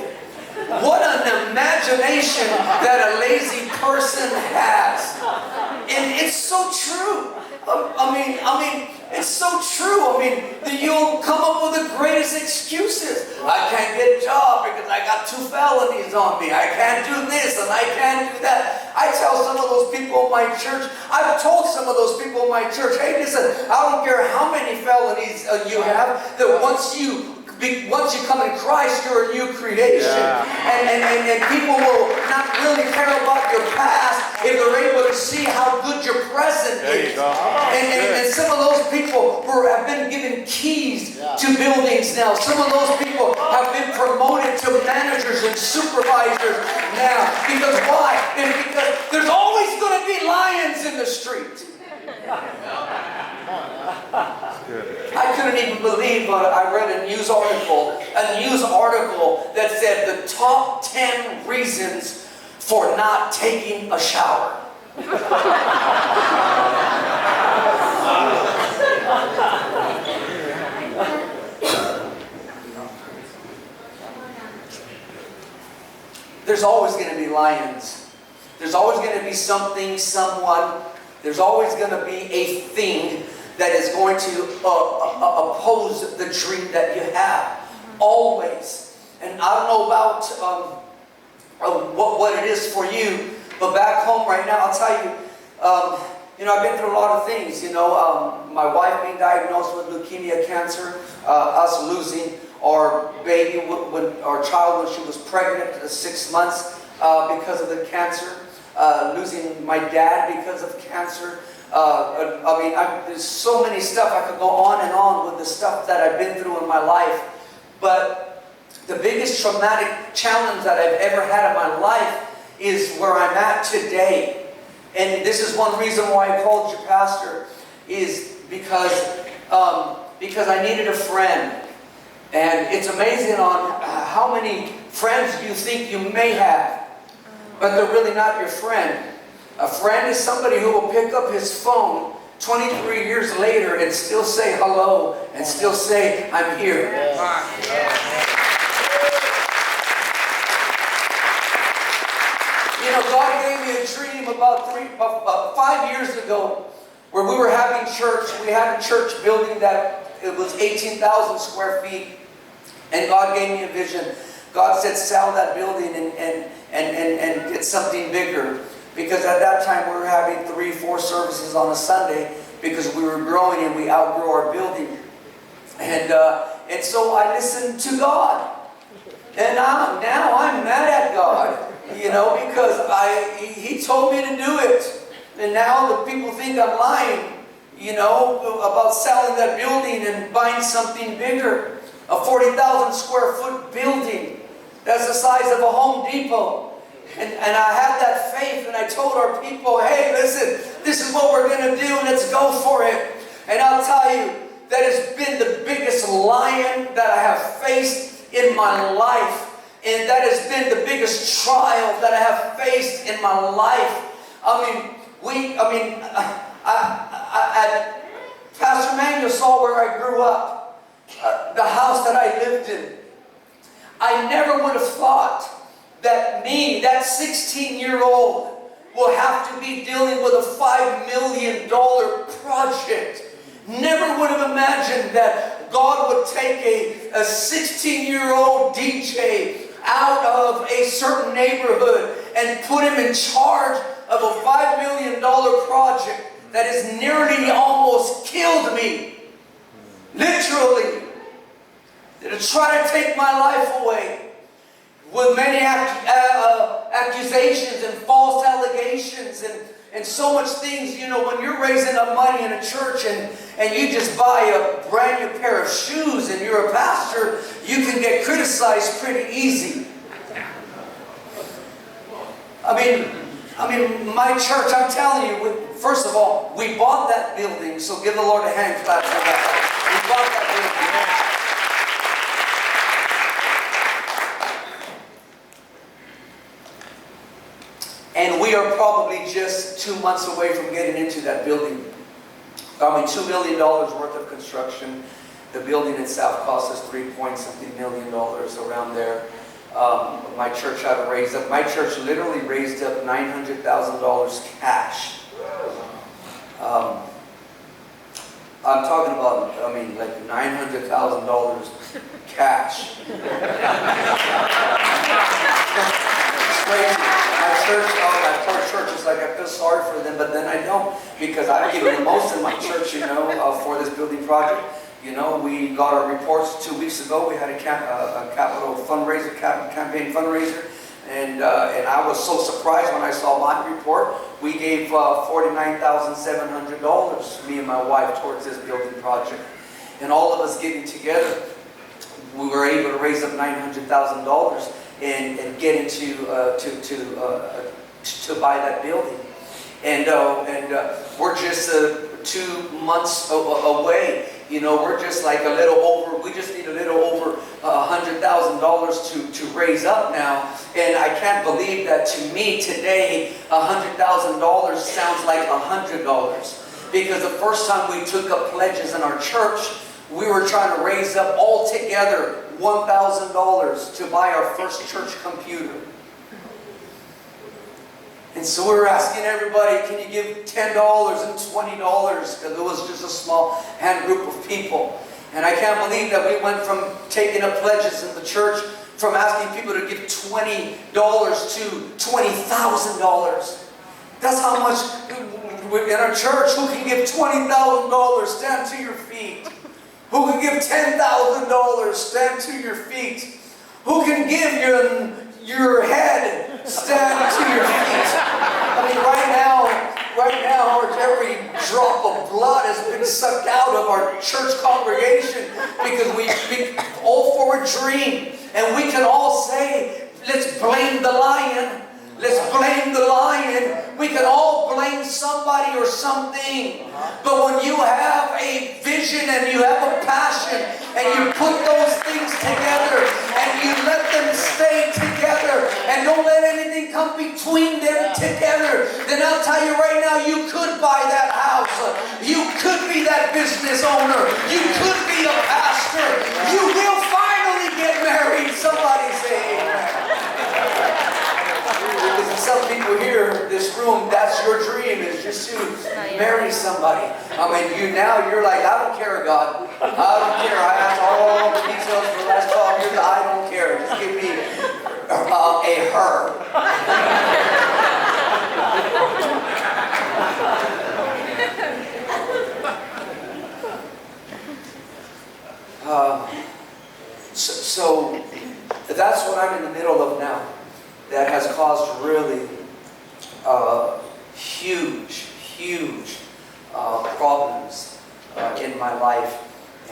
What an imagination that a lazy person has. And it's so true. I mean, it's so true. I mean, you'll come up with the greatest excuses. I can't get a job because I got 2 felonies on me. I can't do this and I can't do that. I tell some of those people in my church, I've told some of those people in my church, hey, listen, I don't care how many felonies you have, that once you come in Christ, you're a new creation. Yeah. And people will not really care about your past if they're able to see how good your present is. And some of those people have been given keys to buildings now. Some of those people have been promoted to managers and supervisors now. Because why? Because there's always going to be lions in the street. I couldn't even believe I read a news article that said the top 10 reasons for not taking a shower. There's always going to be lions. There's always going to be something, someone. There's always going to be a thing that is going to oppose the dream that you have. Always. And I don't know about what it is for you, but back home right now, I'll tell you, I've been through a lot of things. My wife being diagnosed with leukemia cancer, us losing our baby, our child when she was pregnant at 6 months because of the cancer, losing my dad because of cancer. There's so many stuff. I could go on and on with the stuff that I've been through in my life. But the biggest traumatic challenge that I've ever had in my life is where I'm at today. And this is one reason why I called you pastor, is because I needed a friend. And it's amazing on how many friends you think you may have, but they're really not your friend. A friend is somebody who will pick up his phone 23 years later and still say hello and still say, I'm here. God gave me a dream about 5 years ago where we were having church. We had a church building that it was 18,000 square feet. And God gave me a vision. God said, sell that building and get something bigger. Because at that time we were having 3-4 services on a Sunday because we were growing and we outgrew our building. And so I listened to God. And now I'm mad at God, because He told me to do it. And now the people think I'm lying, about selling that building and buying something bigger. A 40,000 square foot building. That's the size of a Home Depot. And I had that faith, and I told our people, hey, listen, this is what we're going to do, let's go for it. And I'll tell you, that has been the biggest lion that I have faced in my life. And that has been the biggest trial that I have faced in my life. Pastor Manuel saw where I grew up, the house that I lived in. I never would have thought that me, that 16-year-old, will have to be dealing with a $5 million project. Never would have imagined that God would take a 16-year-old DJ out of a certain neighborhood and put him in charge of a $5 million project that has nearly almost killed me. Literally. To try to take my life away. With many accusations and false allegations and so much things, when you're raising up money in a church and you just buy a brand new pair of shoes and you're a pastor, you can get criticized pretty easy. My church, I'm telling you, first of all, we bought that building, so give the Lord a hand clap for that. We bought that building. 2 months away from getting into that building. I mean, $2 million worth of construction. The building itself cost us $3-something million around there. My church had to raise up. My church literally raised up $900,000 cash. I'm talking about, I mean, like $900,000 cash. It's crazy. My church, my poor church is like, I feel sorry for them, but then I don't, because I've given the most in my church, for this building project. We got our reports 2 weeks ago. We had a capital fundraiser, campaign fundraiser. And I was so surprised when I saw my report. We gave $49,700, me and my wife, towards this building project. And all of us getting together, we were able to raise up $900,000 and get into to buy that building. And we're just 2 months away. We're just like a little over, we just need a little over $100,000 to raise up now. And I can't believe that to me today, $100,000 sounds like $100. Because the first time we took up pledges in our church, we were trying to raise up altogether $1,000 to buy our first church computer. And so we were asking everybody, can you give $10 and $20? Because it was just a small hand group of people. And I can't believe that we went from taking up pledges in the church, from asking people to give $20 to $20,000. That's how much in our church. Who can give $20,000? Stand to your feet. Who can give $10,000? Stand to your feet. Who can give your head? Stand to your feet. I mean, right now, every drop of blood has been sucked out of our church congregation because we all for a dream. And we can all say, let's blame the lion. Let's blame the lion. We can all blame somebody or something. But when you have a vision and you have a passion and you put those things together and you let them stay together and don't let anything come between them together, then I'll tell you right now, you could buy that house. You could be that business owner. You could be a pastor. You will finally get married. Somebody say amen. Because some people here in this room, that's your dream, is just to marry somebody. I mean, you're like, I don't care, God. I don't care. I asked all the details for the last 12 years. I don't care. Just give me a her. So that's what I'm in the middle of now. That has caused really huge problems in my life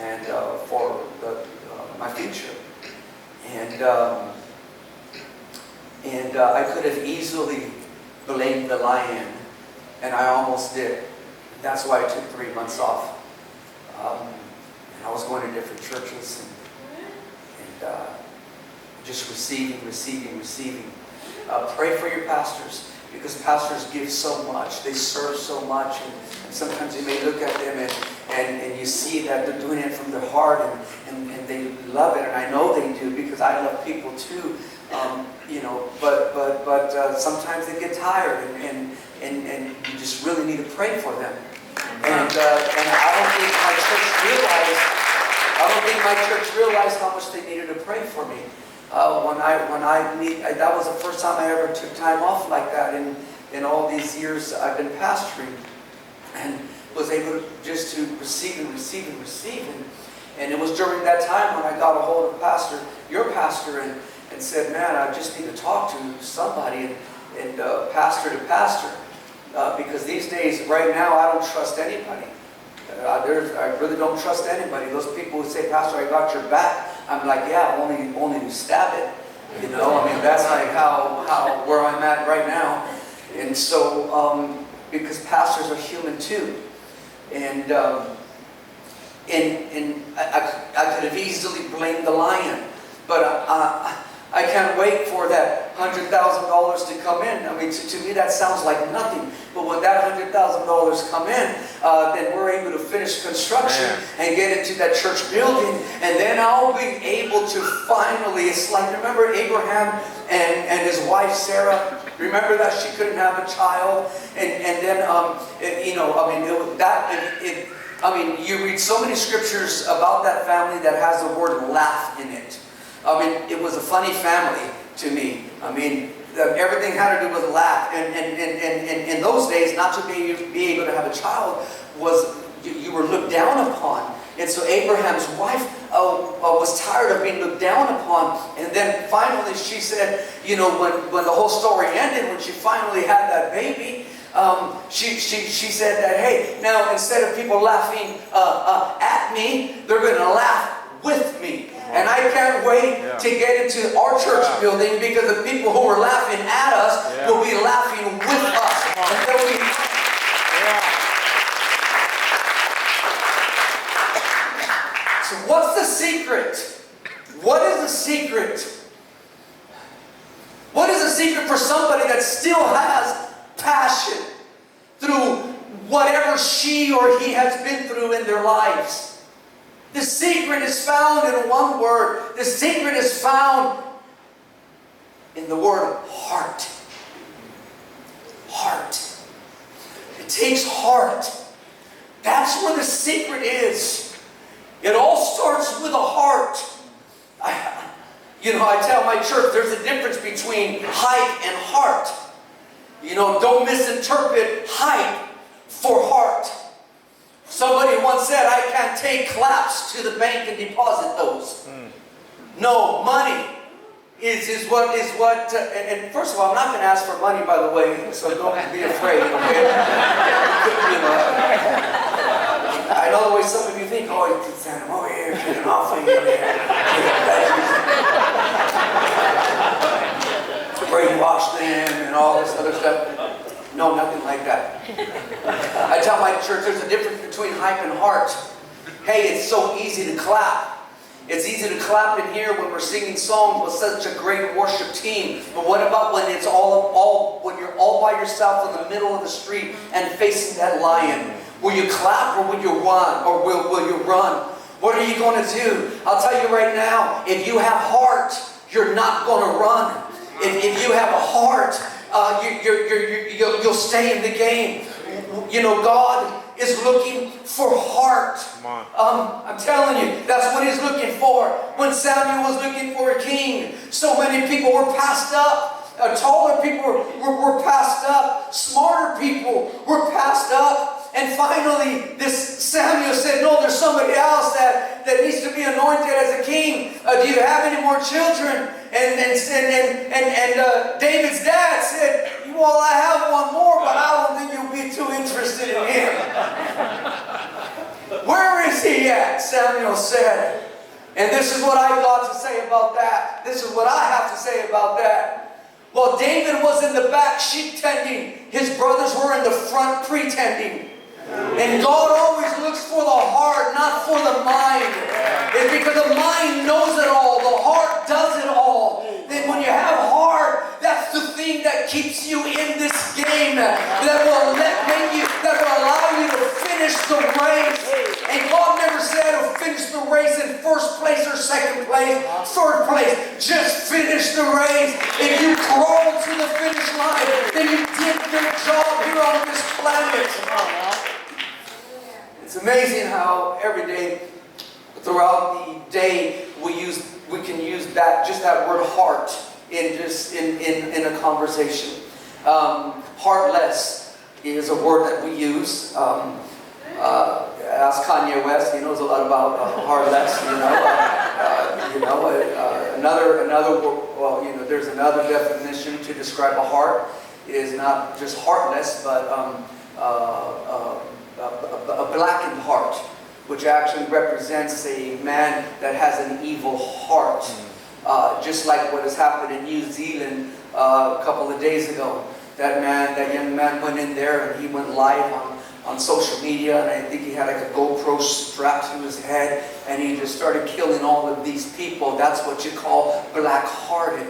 and for my future. And I could have easily blamed the lion, and I almost did. That's why I took 3 months off. And I was going to different churches and just receiving. Pray for your pastors, because pastors give so much. They serve so much, and sometimes you may look at them and you see that they're doing it from their heart and they love it, and I know they do, because I love people too. But sometimes they get tired, and you just really need to pray for them. And I don't think my church realized how much they needed to pray for me. That was the first time I ever took time off like that in all these years I've been pastoring, and was able just to receive. And it was during that time when I got a hold of your pastor, and said, man, I just need to talk to somebody, and pastor to pastor, because these days, right now, I don't trust anybody. I really don't trust anybody. Those people who say, Pastor, I got your back. I'm like, yeah, only you stab it. I mean, that's like where I'm at right now. And so, because pastors are human too. And I could have easily blamed the lion. But I can't wait for that $100,000 to come in. I mean, to me that sounds like nothing. But when that $100,000 come in, then we're able to finish construction and get into that church building. And then I'll be able to finally, it's like, remember Abraham and his wife Sarah? Remember that she couldn't have a child? And then, you know, I mean, you read so many scriptures about that family that has the word laugh in it. I mean, it was a funny family to me. I mean, everything had to do with laugh. And in those days, not to be able to have a child was, you were looked down upon. And so Abraham's wife was tired of being looked down upon. And then finally she said, you know, when the whole story ended, when she finally had that baby, she said that, hey, now instead of people laughing at me, they're going to laugh with me. And I can't wait to get into our church building, because the people who were laughing at us will be laughing with us. And they'll be... So what's the secret? What is the secret? What is the secret for somebody that still has passion through whatever she or he has been through in their lives? The secret is found in one word. The secret is found in the word heart. Heart. It takes heart. That's where the secret is. It all starts with a heart. I tell my church there's a difference between hype and heart. You know, don't misinterpret hype for heart. Somebody once said, I can't take claps to the bank and deposit those. No, money is what, and first of all, I'm not going to ask for money, by the way, so don't be afraid, okay? I know the way some of you think, oh, you can send them over here, get an offering over here. Brainwash them and all this other stuff. No, nothing like that. I tell my church there's a difference between hype and heart. Hey, it's so easy to clap. It's easy to clap in here when we're singing songs with such a great worship team. But what about when it's when you're all by yourself in the middle of the street and facing that lion? Will you clap or will you run? Or will you run? What are you going to do? I'll tell you right now, if you have heart, you're not going to run. If you have a heart, you'll stay in the game. You know, God is looking for heart. I'm telling you, that's what He's looking for. When Samuel was looking for a king, so many people were passed up. Taller people were passed up. Smarter people were passed up. And finally, this Samuel said, no, there's somebody else that needs to be anointed as a king. Do you have any more children? And David's dad said, well, I have one more, but I don't think you'll be too interested in him. Where is he at? Samuel said. And this is what I got to say about that. This is what I have to say about that. While David was in the back sheep tending, his brothers were in the front pretending. And God always looks for the heart, not for the mind. It's because the mind knows it all. The heart does it all. Then when you have heart, that's the thing that keeps you in this game. That will allow you to finish the race. And God never said to finish the race in first place or second place, third place. Just finish the race. If you crawl to the finish line, then you did your job here on this planet. It's amazing how every day, throughout the day, we can use that word heart in a conversation. Heartless is a word that we use. Ask Kanye West; he knows a lot about heartless. There's another definition to describe a heart. It is not just heartless, but a blackened heart, which actually represents a man that has an evil heart. Just like what has happened in New Zealand a couple of days ago. That young man went in there and he went live on social media, and I think he had like a GoPro strapped to his head, and he just started killing all of these people. That's what you call black-hearted.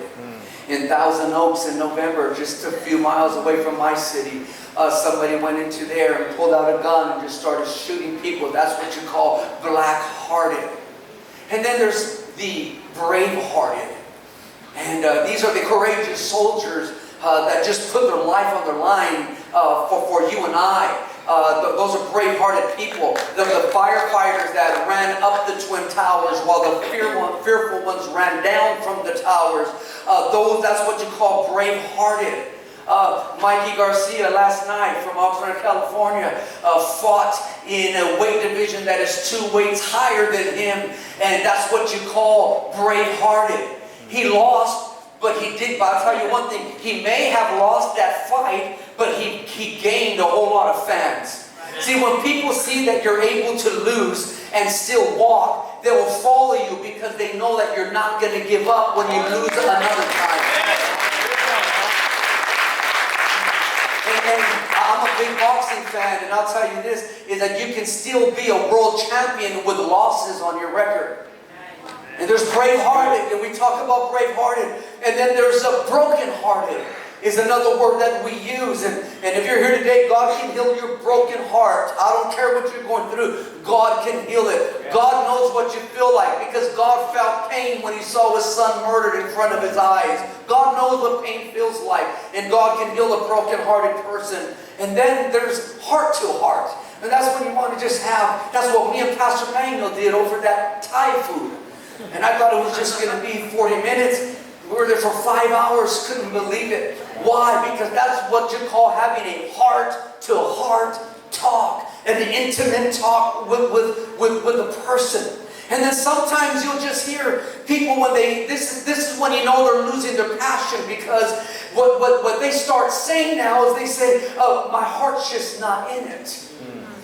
In Thousand Oaks in November, just a few miles away from my city, somebody went into there and pulled out a gun and just started shooting people. That's what you call black-hearted. And then there's the brave-hearted. And these are the courageous soldiers that just put their life on the line for you and I. Those are brave-hearted people. The firefighters that ran up the Twin Towers while the fearful ones ran down from the towers. That's what you call brave-hearted. Mikey Garcia last night from Oxnard, California, fought in a weight division that is 2 weights higher than him, and that's what you call brave-hearted. He lost, but he did. But I'll tell you one thing, he may have lost that fight, but he gained a whole lot of fans. See, when people see that you're able to lose and still walk, they will follow you because they know that you're not going to give up when you lose another time. And I'm a big boxing fan, and I'll tell you this, is that you can still be a world champion with losses on your record. And there's brave-hearted, and we talk about brave-hearted. And then there's a broken-hearted is another word that we use. And if you're here today, God can heal your broken heart. I don't care what you're going through. God can heal it. God knows what you feel like because God felt pain when he saw his son murdered in front of his eyes. God knows what pain feels like. And God can heal a broken-hearted person. And then there's heart-to-heart. And that's when you want to just have, that's what me and Pastor Manuel did over that Thai food. And I thought it was just going to be 40 minutes. We were there for 5 hours, couldn't believe it. Why? Because that's what you call having a heart-to-heart talk. An intimate talk with a person. And then sometimes you'll just hear people when this is when you know they're losing their passion, because what they start saying now is they say, oh, my heart's just not in it.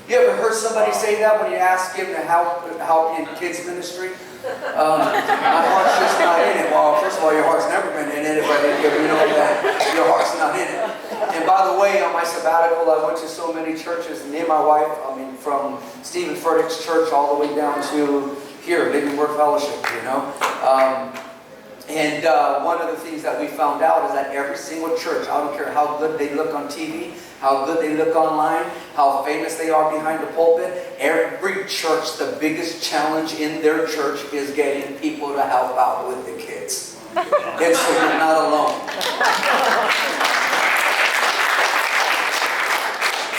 You ever heard somebody say that when you ask him to help in kids ministry? My heart's just not in it. Well, first of all, your heart's never been in it, but you know that your heart's not in it. And by the way, on my sabbatical, I went to so many churches. Me and my wife, from Stephen Furtick's church all the way down to here, Living Word Fellowship, you know. And one of the things that we found out is that every single church, I don't care how good they look on TV, how good they look online, how famous they are behind the pulpit, every church, the biggest challenge in their church is getting people to help out with the kids. And so you're not alone.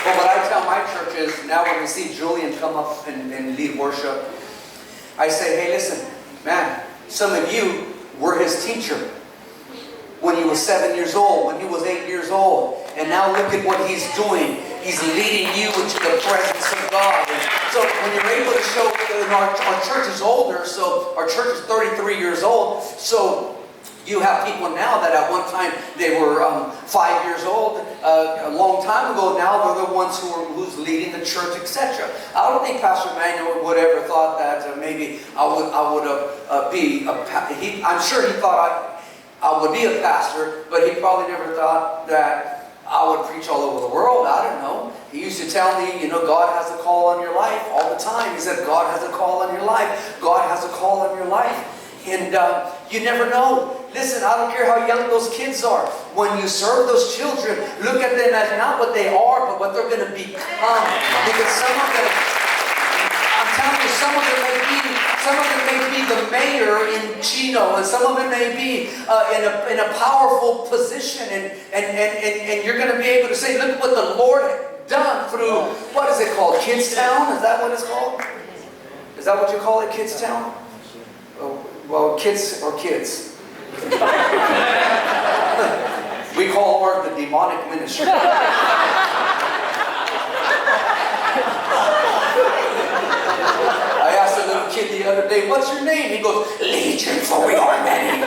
But what I tell my churches, now when we see Julian come up and lead worship, I say, hey, listen, man, some of you were his teacher when he was 7 years old, when he was 8 years old. And now look at what he's doing. He's leading you into the presence of God. And so when you're able to show, our church is older, so our church is 33 years old. So you have people now that at one time they were 5 years old, a long time ago. Now they're the ones who's leading the church, etc. I don't think Pastor Manuel would ever thought that maybe I would be a pastor. I'm sure he thought I would be a pastor, but he probably never thought that I would preach all over the world. I don't know. He used to tell me, you know, God has a call on your life all the time. He said, God has a call on your life. God has a call on your life. And you never know. Listen, I don't care how young those kids are. When you serve those children, look at them as not what they are, but what they're going to become. Because some of them, I'm telling you, some of them may be the mayor in Chino, and some of them may be in a powerful position, and you're going to be able to say, look what the Lord has done through, what is it called, Kids Town? Is that what it's called? Is that what you call it, Kids Town? Oh, well, kids or kids. We call ours the demonic ministry. I asked a little kid the other day, what's your name? He goes, Legion, for we are many.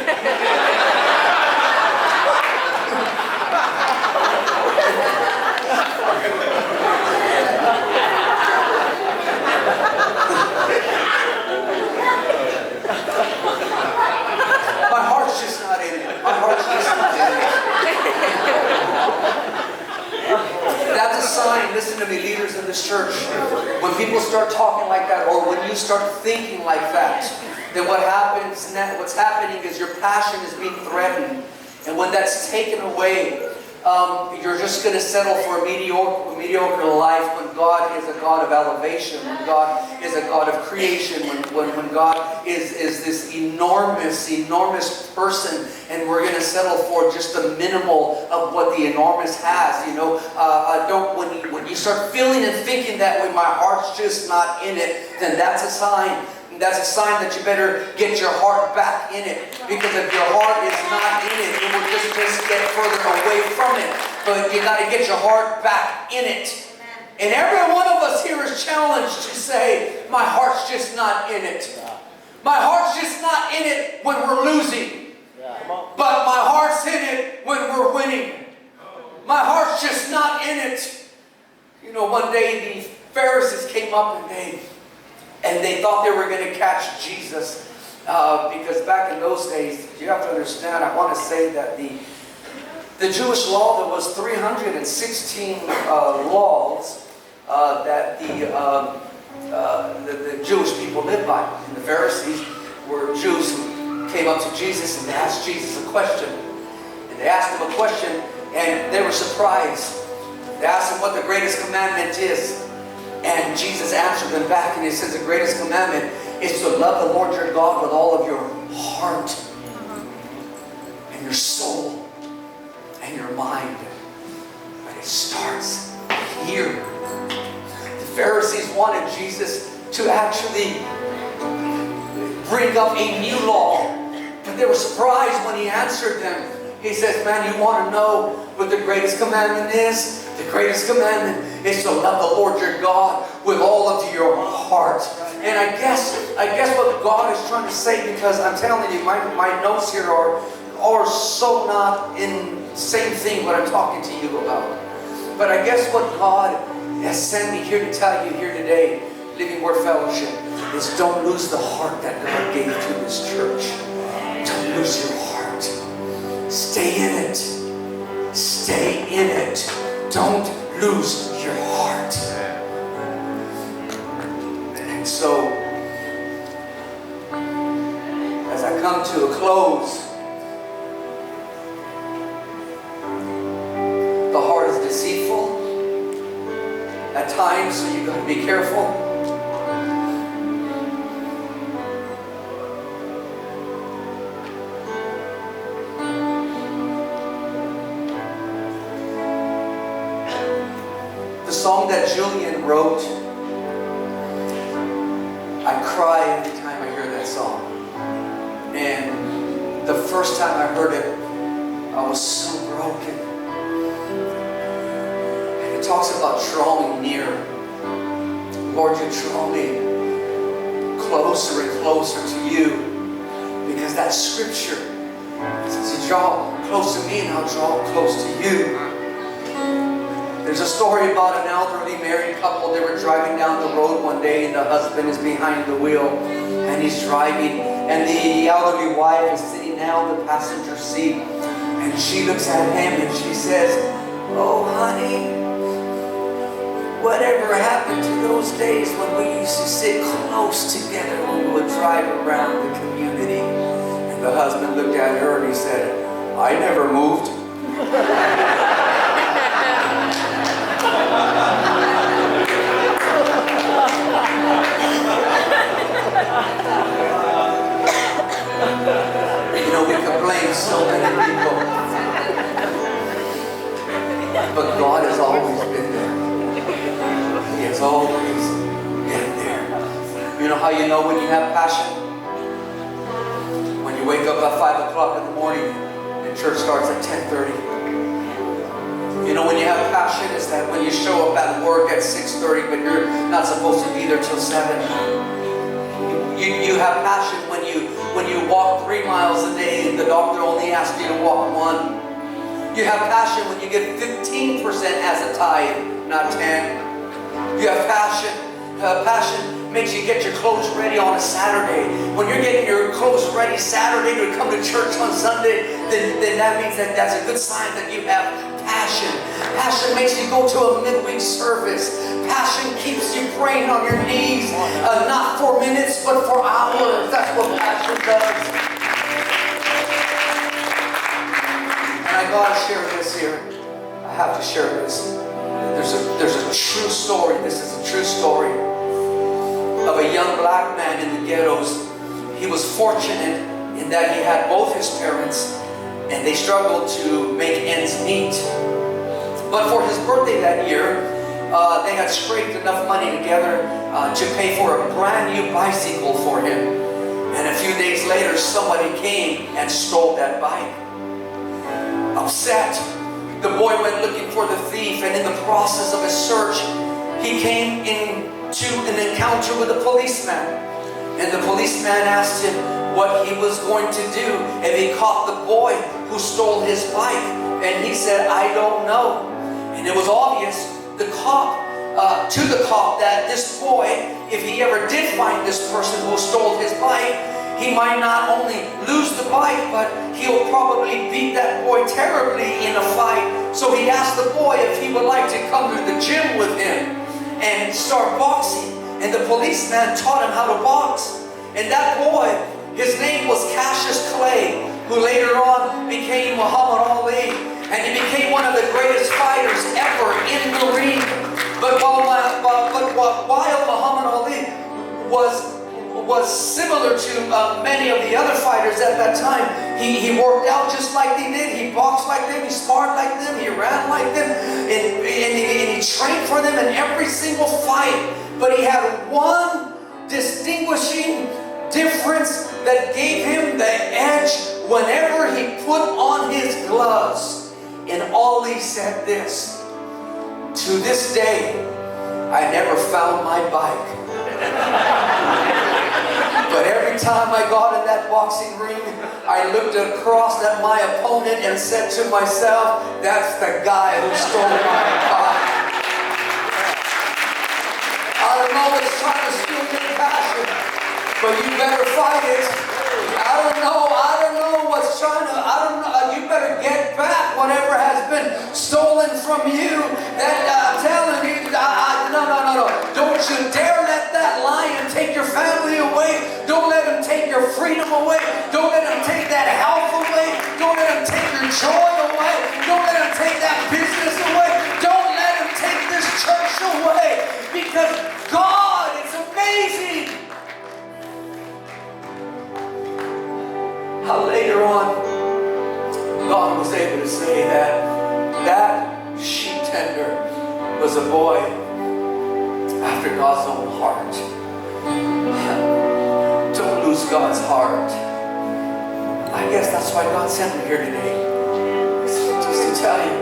My heart's just not in it. My heart's just not in it. That's a sign, listen to me, leaders in the this church, when people start talking like that, or when you start thinking like that, then what's happening is your passion is being threatened. And when that's taken away, you're just going to settle for a mediocre life when God is a God of elevation, when God is a God of creation, when God is this enormous person, and we're going to settle for just the minimal of what the enormous has. When you start feeling and thinking that way, my heart's just not in it, then that's a sign. That's a sign that you better get your heart back in it. Because if your heart is not in it, it will just get further away from it. But you got to get your heart back in it. And every one of us here is challenged to say, my heart's just not in it. My heart's just not in it when we're losing. But my heart's in it when we're winning. My heart's just not in it. One day the Pharisees came up and they thought they were going to catch Jesus. Because back in those days, you have to understand, I want to say that the Jewish law, there was 316 laws that the Jewish people lived by. And the Pharisees were Jews who came up to Jesus and they asked Jesus a question. And they asked him a question and they were surprised. They asked him what the greatest commandment is. And Jesus answered them back and he says the greatest commandment is to love the Lord your God with all of your heart and your soul and your mind. But it starts here. The Pharisees wanted Jesus to actually bring up a new law. But they were surprised when he answered them. He says, man, you want to know what the greatest commandment is? The greatest commandment is to love the Lord your God with all of your heart. And I guess what God is trying to say, because I'm telling you, my notes here are so not in the same thing what I'm talking to you about. But I guess what God has sent me here to tell you here today, Living Word Fellowship, is don't lose the heart that God gave to this church. Don't lose your heart. Stay in it. Stay in it. Don't lose your heart. And so, as I come to a close, the heart is deceitful at times, so you've got to be careful. The song that Julian wrote, I cry every time I hear that song. And the first time I heard it, I was so broken. And it talks about drawing near. Lord, you draw me closer and closer to you. Because that scripture says you draw close to me and I'll draw close to you. There's a story about an elderly married couple. They were driving down the road one day and the husband is behind the wheel and he's driving. And the elderly wife is sitting now in the passenger seat. And she looks at him and she says, oh honey, whatever happened to those days when we used to sit close together when we would drive around the community? And the husband looked at her and he said, I never moved. We can blame so many people, but God has always been there. He has always been there. You know how you know when you have passion? When you wake up at 5 o'clock in the morning and church starts at 10:30. You know when you have passion is that when you show up at work at 6:30 but you're not supposed to be there till 7. You have passion when you walk 3 miles a day and the doctor only asks you to walk 1. You have passion when you get 15% as a tithe, not 10. You have passion. Passion makes you get your clothes ready on a Saturday. When you're getting your clothes ready Saturday to come to church on Sunday, then that means that's a good sign that you have passion. Passion makes you go to a midweek service. Passion keeps you praying on your knees, not for minutes, but for hours. That's what passion does. And I gotta share this here. I have to share this. There's a true story. This is a true story of a young black man in the ghettos. He was fortunate in that he had both his parents, and they struggled to make ends meet. But for his birthday that year, they had scraped enough money together to pay for a brand new bicycle for him. And a few days later, somebody came and stole that bike. Upset, the boy went looking for the thief, and in the process of his search, he came into an encounter with a policeman. And the policeman asked him what he was going to do if he caught the boy who stole his bike. And he said, I don't know. And it was obvious to the cop that this boy, if he ever did find this person who stole his bike, he might not only lose the bike, but he'll probably beat that boy terribly in a fight. So he asked the boy if he would like to come to the gym with him and start boxing. And the policeman taught him how to box. And that boy, his name was Cassius Clay, who later on became Muhammad Ali. And he became one of the greatest fighters ever in the ring. But while Muhammad Ali was similar to many of the other fighters at that time, he worked out just like they did. He boxed like them. He sparred like them. He ran like them. And he trained for them in every single fight. But he had one distinguishing difference that gave him the edge whenever he put on his gloves. And Ali said this, to this day, I never found my bike. But every time I got in that boxing ring, I looked across at my opponent and said to myself, that's the guy who stole my bike. I don't know what's trying to steal your passion, but you better fight it. I don't know what's trying to, you better get back whatever has been stolen from you. That I'm telling you, no. Don't you dare let that lion take your family away. Don't let him take your freedom away. Don't let him take that health away. Don't let him take your joy away. Don't let him take that business away. Don't let him take this church away. Because God is amazing. How later on, God was able to say that sheep tender was a boy after God's own heart. Don't lose God's heart. I guess that's why God sent me here today. Just to tell you,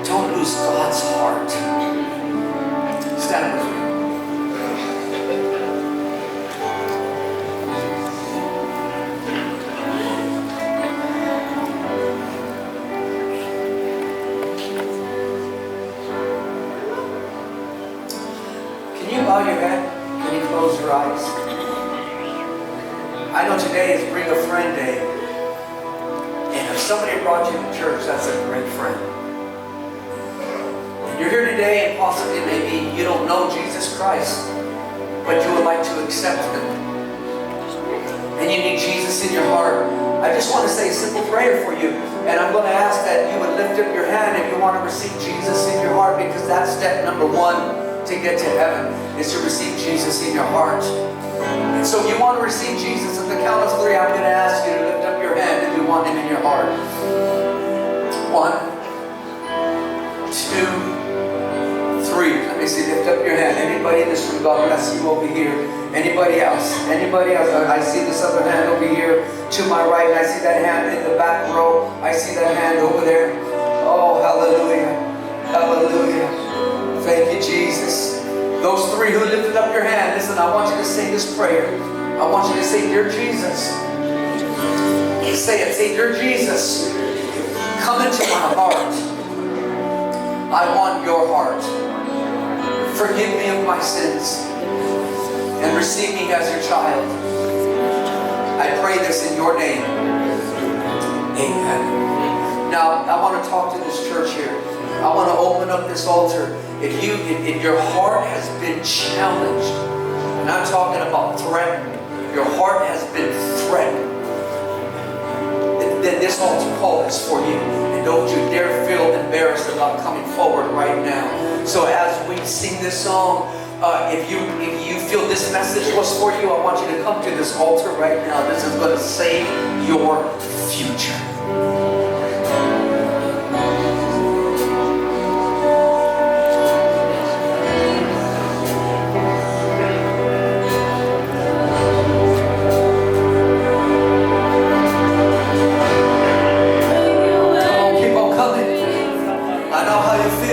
don't lose God's heart. Stand with me. Bow your head. Can you close your eyes? I know today is Bring a Friend Day. And if somebody brought you to church, that's a great friend. And you're here today and possibly maybe you don't know Jesus Christ, but you would like to accept Him. And you need Jesus in your heart. I just want to say a simple prayer for you. And I'm going to ask that you would lift up your hand if you want to receive Jesus in your heart, because that's step number one to get to heaven, is to receive Jesus in your heart. And so if you want to receive Jesus, at the count of 3, I'm going to ask you to lift up your hand if you want Him in your heart. 1, 2, 3. Let me see, lift up your hand. Anybody in this room, God bless you over here. Anybody else? Anybody else? I see this other hand over here to my right, and I see that hand in the back row. I see that hand over there. Oh, hallelujah. Hallelujah. Thank you, Jesus. Those 3 who lifted up your hand, listen, I want you to say this prayer. I want you to say, Dear Jesus. Say it. Say, Dear Jesus, come into my heart. I want your heart. Forgive me of my sins and receive me as your child. I pray this in your name. Amen. Now, I want to talk to this church here. I want to open up this altar. If your heart has been challenged, and I'm talking about threatened, your heart has been threatened, then this altar call is for you. And don't you dare feel embarrassed about coming forward right now. So as we sing this song, if you feel this message was for you, I want you to come to this altar right now. This is going to save your future.